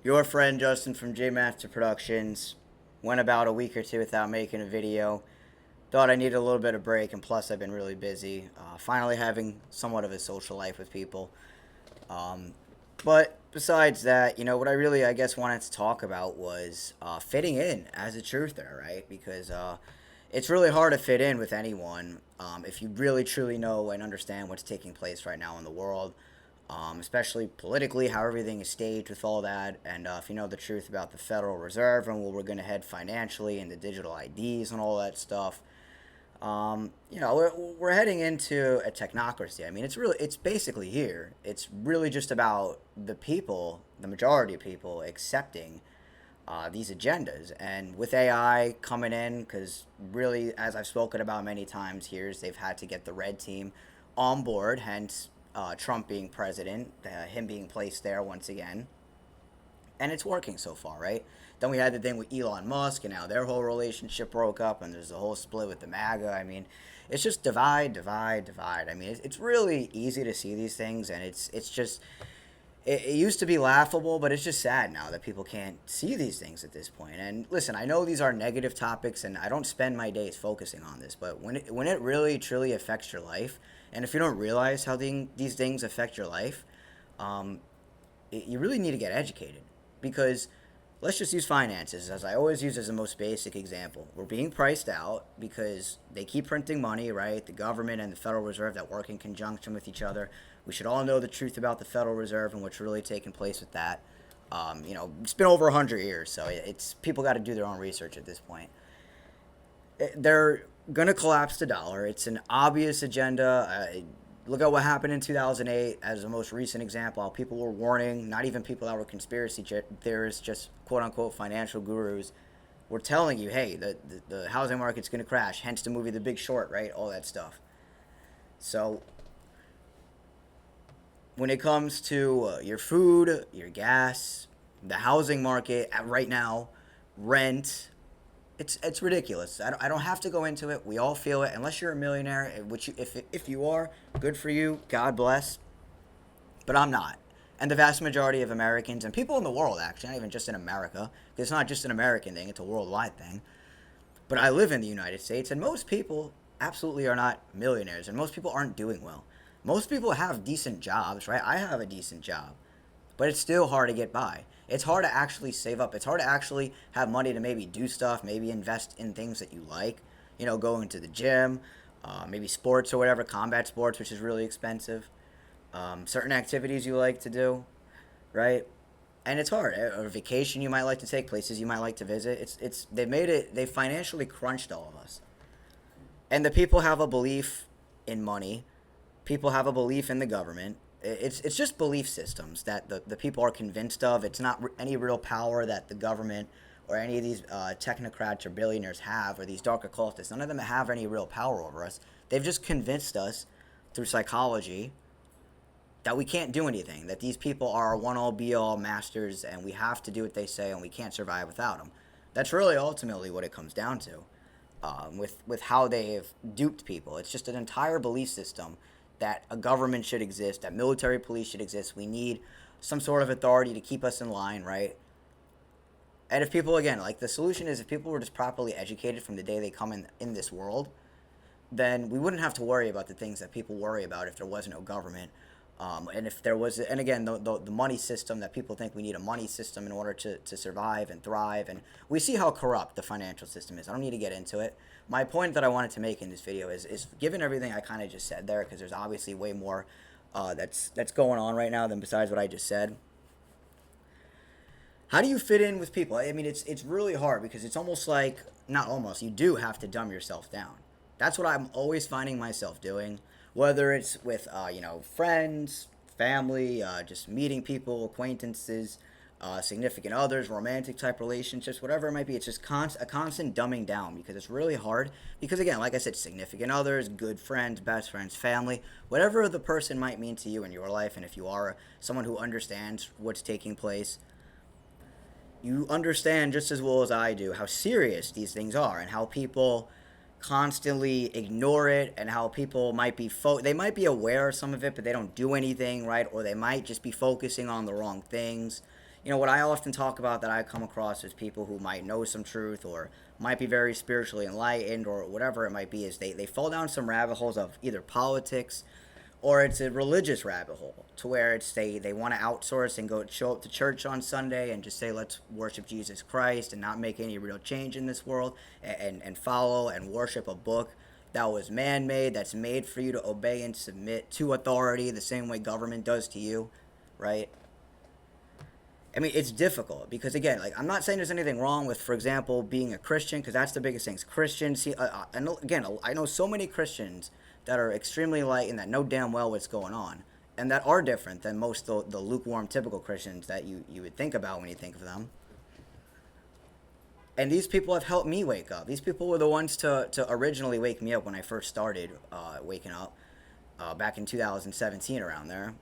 Your friend Justin from J Master Productions went about a week or two without making a video. Thought I needed a little bit of break, and plus I've been really busy. Finally having somewhat of a social life with people. Um, but besides that, what I really, I guess, wanted to talk about was fitting in as a truther, right? Because it's really hard to fit in with anyone if you really truly know and understand what's taking place right now in the world, especially politically, how everything is staged with all that, and if you know the truth about the Federal Reserve and where we're going to head financially and the digital IDs and all that stuff. We're heading into a technocracy. I mean, it's basically here. It's really just about the people, the majority of people, accepting these agendas. And with AI coming in, because really, as I've spoken about many times here, is they've had to get the red team on board, hence Trump being president, him being placed there once again. And it's working so far, right? Then we had the thing with Elon Musk, and now their whole relationship broke up, and there's a whole split with the MAGA. I mean, it's just divide, divide, divide. I mean, it's really easy to see these things, and it's just it used to be laughable, but it's just sad now that people can't see these things at this point. And listen, I know these are negative topics, and I don't spend my days focusing on this, but when it really truly affects your life, and if you don't realize how these things affect your life, um, you really need to get educated because let's just use finances as I always use as the most basic example. We're being priced out because they keep printing money, right? The government and the Federal Reserve that work in conjunction with each other. We should all know the truth about the Federal Reserve and what's really taking place with that. It's been over 100 years, so it's people got to do their own research at this point. They're going to collapse the dollar. It's an obvious agenda. Look at what happened in 2008 as the most recent example. How people were warning, not even people that were conspiracy theorists, just quote unquote financial gurus, were telling you, hey, the housing market's going to crash, hence the movie The Big Short, right? All that stuff. So when it comes to your food, your gas, the housing market right now, rent, it's ridiculous. I don't have to go into it. We all feel it. Unless you're a millionaire, which if you are, good for you. God bless. But I'm not. And the vast majority of Americans and people in the world, actually, not even just in America, because it's not just an American thing; it's a worldwide thing. But I live in the United States, and most people absolutely are not millionaires, and most people aren't doing well. Most people have decent jobs, right? I have a decent job, but it's still hard to get by. It's hard to actually save up. It's hard to actually have money to maybe do stuff, maybe invest in things that you like. Going to the gym, maybe sports or whatever, combat sports, which is really expensive. Certain activities you like to do, right? And it's hard. A vacation you might like to take, places you might like to visit. They financially crunched all of us. And the people have a belief in money. People have a belief in the government. It's just belief systems that the people are convinced of. It's not any real power that the government or any of these technocrats or billionaires have, or these dark occultists. None of them have any real power over us. They've just convinced us through psychology that we can't do anything, that these people are one all be all masters and we have to do what they say and we can't survive without them. That's really ultimately what it comes down to with how they've duped people. It's just an entire belief system that a government should exist, that military police should exist. We need some sort of authority to keep us in line, right? And if people, again, like the solution is if people were just properly educated from the day they come in this world, then we wouldn't have to worry about the things that people worry about if there was no government. And if there was, and again, the money system that people think we need a money system in order to survive and thrive. And we see how corrupt the financial system is. I don't need to get into it. My point that I wanted to make in this video is given everything I kind of just said there, because there's obviously way more that's going on right now than besides what I just said. How do you fit in with people? I mean, it's really hard because it's almost like not almost. You do have to dumb yourself down. That's what I'm always finding myself doing, whether it's with friends, family, just meeting people, acquaintances, significant others, romantic type relationships, whatever it might be. It's just a constant dumbing down because it's really hard. Because again, like I said, significant others, good friends, best friends, family, whatever the person might mean to you in your life, and if you are someone who understands what's taking place, you understand just as well as I do how serious these things are and how people constantly ignore it and how people might be they might be aware of some of it but they don't do anything, right? Or they might just be focusing on the wrong things. what I often talk about that I come across is people who might know some truth or might be very spiritually enlightened or whatever it might be, is they fall down some rabbit holes of either politics or it's a religious rabbit hole to where it's they want to outsource and go show up to church on Sunday and just say let's worship Jesus Christ and not make any real change in this world, and follow and worship a book that was man-made, that's made for you to obey and submit to authority the same way government does to you, right? I mean, it's difficult because again, like I'm not saying there's anything wrong with, for example, being a Christian, because that's the biggest thing. Christians, see, I know, again, I know so many Christians that are extremely light and that know damn well what's going on, and that are different than most the lukewarm, typical Christians that you would think about when you think of them. And these people have helped me wake up. These people were the ones to originally wake me up when I first started waking up back in 2017 around there.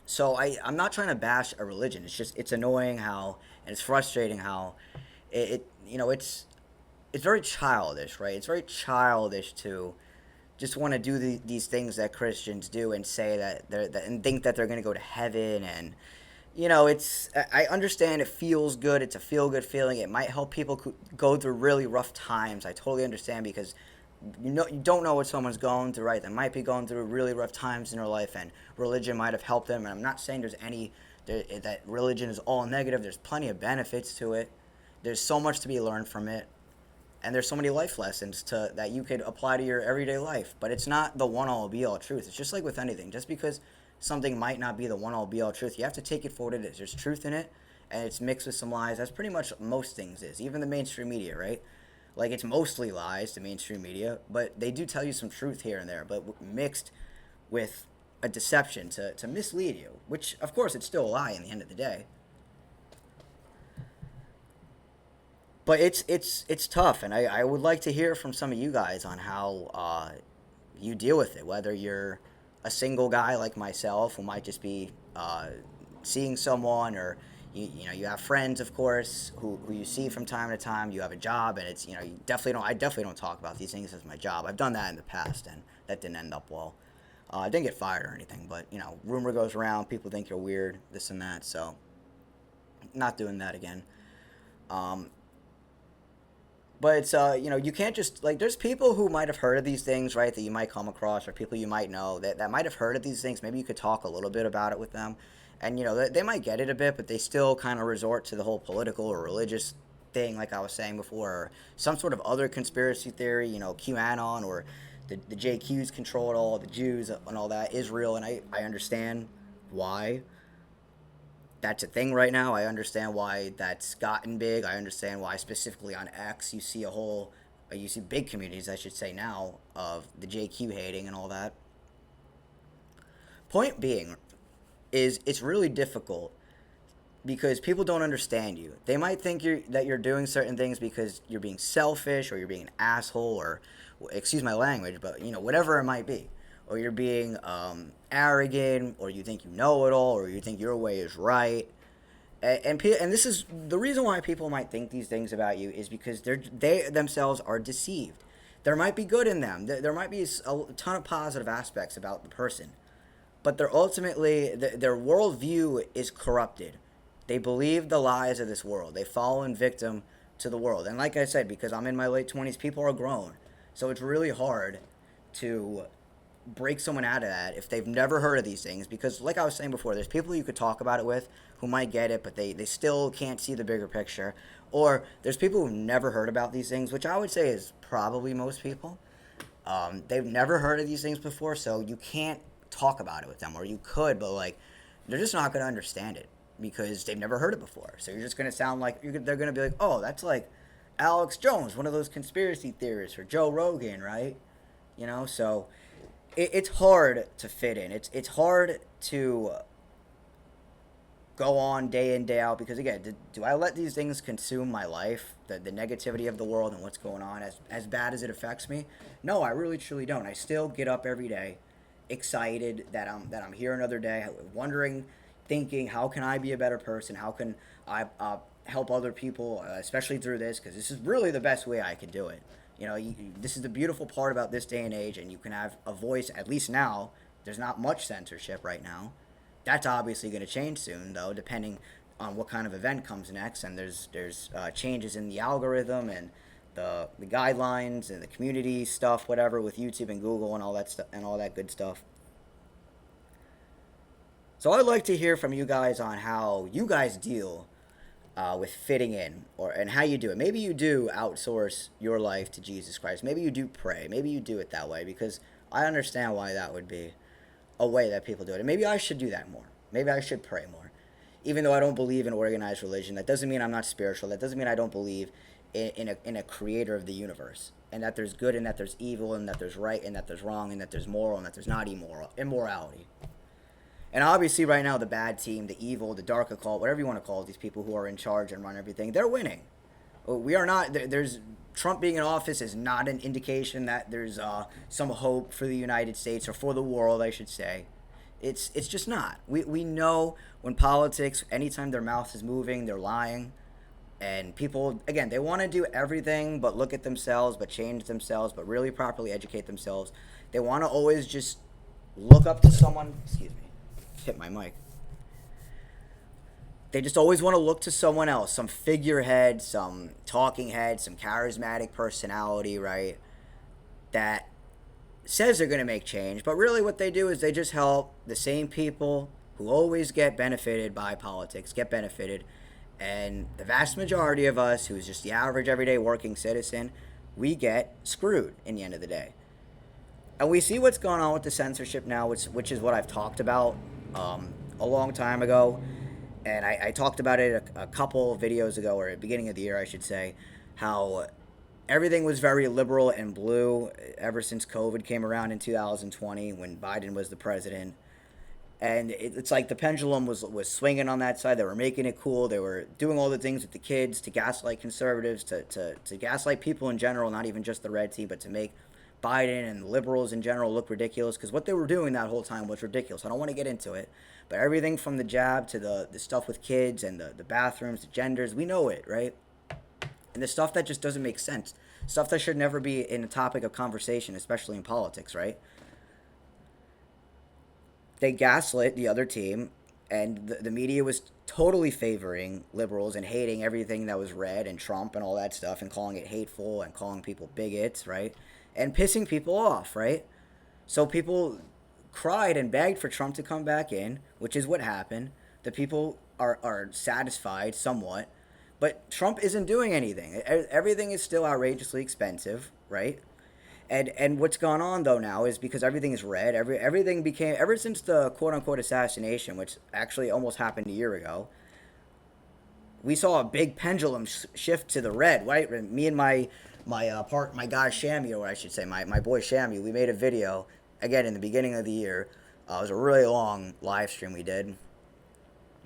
So I'm not trying to bash a religion. It's just it's annoying how, and it's frustrating how it's very childish, right? It's very childish to just want to do these things that Christians do and say and think that they're going to go to heaven. And it's, I understand it feels good. It's a feel good feeling. It might help people go through really rough times. I totally understand, because you don't know what someone's going through, right? They might be going through really rough times in their life, and religion might have helped them. And I'm not saying that religion is all negative. There's plenty of benefits to it. There's so much to be learned from it, and there's so many life lessons that you could apply to your everyday life. But it's not the one all be all truth. It's just like with anything. Just because something might not be the one all be all truth, you have to take it for what it is. There's truth in it, and it's mixed with some lies. That's pretty much most things is. Even the mainstream media, right? Like, it's mostly lies, the mainstream media, but they do tell you some truth here and there, but mixed with a deception to mislead you, which, of course, it's still a lie in the end of the day. But it's tough, and I would like to hear from some of you guys on how you deal with it, whether you're a single guy like myself who might just be seeing someone, or you have friends, of course, who you see from time to time. You have a job, and it's you definitely don't. I definitely don't talk about these things as my job. I've done that in the past, and that didn't end up well. I didn't get fired or anything, but rumor goes around. People think you're weird, this and that. So, not doing that again. Um, but it's you can't just, like, there's people who might have heard of these things, right, that you might come across, or people you might know that might have heard of these things. Maybe you could talk a little bit about it with them, and they might get it a bit, but they still kind of resort to the whole political or religious thing, like I was saying before, or some sort of other conspiracy theory, QAnon, or the JQs control it all, the Jews and all that, Israel. And I understand why that's a thing right now. I understand why that's gotten big. I understand why specifically on X you see you see big communities, I should say now, of the JQ hating and all that. Point being is it's really difficult because people don't understand you. They might think that you're doing certain things because you're being selfish, or you're being an asshole, or excuse my language, but whatever it might be, or you're being arrogant, or you think you know it all, or you think your way is right. And this is the reason why people might think these things about you, is because they themselves are deceived. There might be good in them. There might be a ton of positive aspects about the person, but they're ultimately their worldview is corrupted. They believe the lies of this world. They fall in victim to the world. And like I said, because I'm in my late 20s, people are grown, so it's really hard to break someone out of that if they've never heard of these things. Because like I was saying before, there's people you could talk about it with who might get it, but they still can't see the bigger picture. Or there's people who've never heard about these things, which I would say is probably most people. They've never heard of these things before, so you can't talk about it with them. Or you could, but like they're just not going to understand it because they've never heard it before. So you're just going to sound like they're going to be like, oh, that's like Alex Jones, one of those conspiracy theorists, or Joe Rogan, right? So it's hard to fit in. It's hard to go on day in, day out, because again, do I let these things consume my life, the negativity of the world and what's going on, as bad as it affects me? No, I really truly don't. I still get up every day excited that I'm here another day, wondering, thinking, how can I be a better person? How can I help other people, especially through this, because this is really the best way I can do it. This is the beautiful part about this day and age, and you can have a voice. At least now, there's not much censorship right now. That's obviously going to change soon, though, depending on what kind of event comes next, and there's changes in the algorithm and the guidelines and the community stuff, whatever, with YouTube and Google and all that stuff and all that good stuff. So I'd like to hear from you guys on how you guys deal with fitting in, or and how you do it. Maybe you do outsource your life to Jesus Christ. Maybe you do pray. Maybe you do it that way, because I understand why that would be a way that people do it. And maybe I should do that more. Maybe I should pray more. Even though I don't believe in organized religion, that doesn't mean I'm not spiritual. That doesn't mean I don't believe in a creator of the universe, and that there's good and that there's evil and that there's right and that there's wrong and that there's moral and that there's not immorality. And obviously, right now, the bad team, the evil, the dark occult, whatever you want to call it, these people who are in charge and run everything, they're winning. We are not. There's Trump being in office is not an indication that there's some hope for the United States, or for the world, I should say. It's just not. We know when politics, anytime their mouth is moving, they're lying. And people, again, they want to do everything but look at themselves, but change themselves, but really properly educate themselves. They want to always just look up to someone. Excuse me. Hit my mic. They just always want to look to someone else, some figurehead, some talking head, some charismatic personality, right? That says they're going to make change, but really what they do is they just help the same people who always get benefited by politics, get benefited. And the vast majority of us, who's just the average everyday working citizen, we get screwed in the end of the day. And we see what's going on with the censorship now, which is what I've talked about a long time ago. And I talked about it a couple videos ago, or at the beginning of the year, I should say, how everything was very liberal and blue ever since COVID came around in 2020 when Biden was the president. And it's like the pendulum was swinging on that side. They were making it cool. They were doing all the things with the kids to gaslight conservatives, to gaslight people in general, not even just the red team, but to make Biden and liberals in general look ridiculous, because what they were doing that whole time was ridiculous. I don't want to get into it, but everything from the jab to the stuff with kids and the bathrooms, the genders, we know it, right? And the stuff that just doesn't make sense. Stuff that should never be in a topic of conversation, especially in politics, right? They gaslit the other team, and the media was totally favoring liberals and hating everything that was red and Trump and all that stuff, and calling it hateful and calling people bigots, right? And pissing people off, right? So people cried and begged for Trump to come back in, which is what happened. The people are satisfied somewhat, but Trump isn't doing anything. Everything is still outrageously expensive, right? And what's gone on though now is, because everything is red, everything became, ever since the quote unquote assassination, which actually almost happened a year ago, we saw a big pendulum shift to the red, right? Me and my guy Shammy, or I should say my boy Shammy, we made a video again in the beginning of the year. It was a really long live stream we did,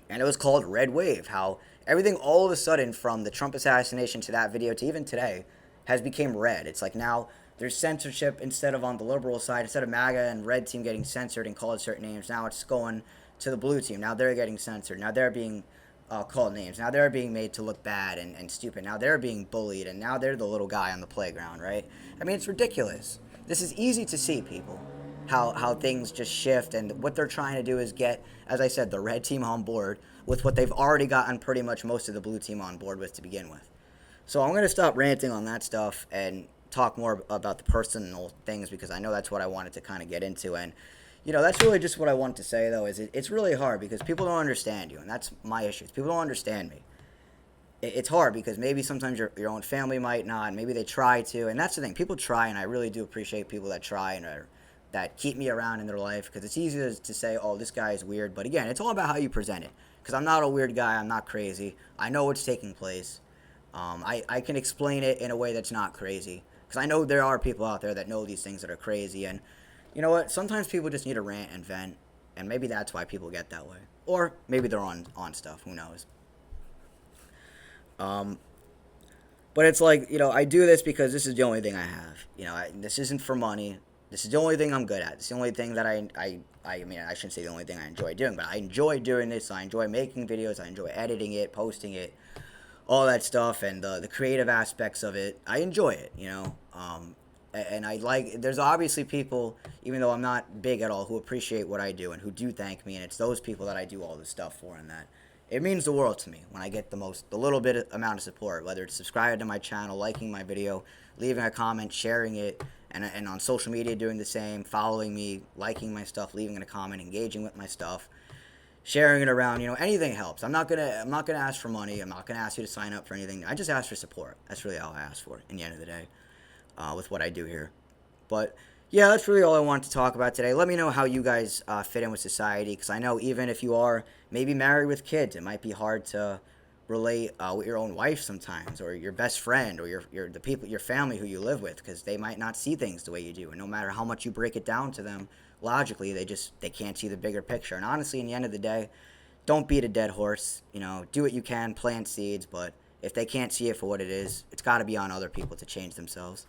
and it was called Red Wave. How everything all of a sudden, from the Trump assassination to that video to even today, has become red. It's like now there's censorship instead of on the liberal side. Instead of MAGA and red team getting censored and called certain names, now it's going to the blue team. Now they're getting censored. Now they're being called names. Now they're being made to look bad and stupid. Now they're being bullied, and now they're the little guy on the playground, right? I mean, it's ridiculous. This is easy to see, people, how things just shift, and what they're trying to do is get, as I said, the red team on board with what they've already gotten pretty much most of the blue team on board with to begin with. So I'm going to stop ranting on that stuff and talk more about the personal things, because I know that's what I wanted to kind of get into. And that's really just what I want to say, though, is it's really hard because people don't understand you, and that's my issue. People don't understand me. It's hard because maybe sometimes your own family might not, maybe they try to, and that's the thing. People try, and I really do appreciate people that try and that keep me around in their life, because it's easy to say, oh, this guy is weird, but again, it's all about how you present it, because I'm not a weird guy, I'm not crazy, I know what's taking place. I can explain it in a way that's not crazy, because I know there are people out there that know these things that are crazy, and you know what? Sometimes people just need to rant and vent, and maybe that's why people get that way. Or maybe they're on stuff. Who knows? But it's like, I do this because this is the only thing I have. This isn't for money. This is the only thing I'm good at. It's the only thing that I mean, I shouldn't say the only thing I enjoy doing, but I enjoy doing this. I enjoy making videos. I enjoy editing it, posting it, all that stuff, and the creative aspects of it. I enjoy it, and there's obviously people, even though I'm not big at all, who appreciate what I do and who do thank me, and it's those people that I do all this stuff for, and that it means the world to me when I get the little bit of amount of support, whether it's subscribing to my channel, liking my video, leaving a comment, sharing it, and on social media doing the same, following me, liking my stuff, leaving a comment, engaging with my stuff, sharing it around. Anything helps. I'm not gonna ask for money. I'm not gonna ask you to sign up for anything. I just ask for support. That's really all I ask for in the end of the day, with what I do here. But yeah, that's really all I wanted to talk about today. Let me know how you guys fit in with society, because I know even if you are maybe married with kids, it might be hard to relate with your own wife sometimes, or your best friend, or the people, your family who you live with, because they might not see things the way you do, and no matter how much you break it down to them logically, they can't see the bigger picture. And honestly, in the end of the day, don't beat a dead horse. Do what you can, plant seeds, but if they can't see it for what it is, it's got to be on other people to change themselves.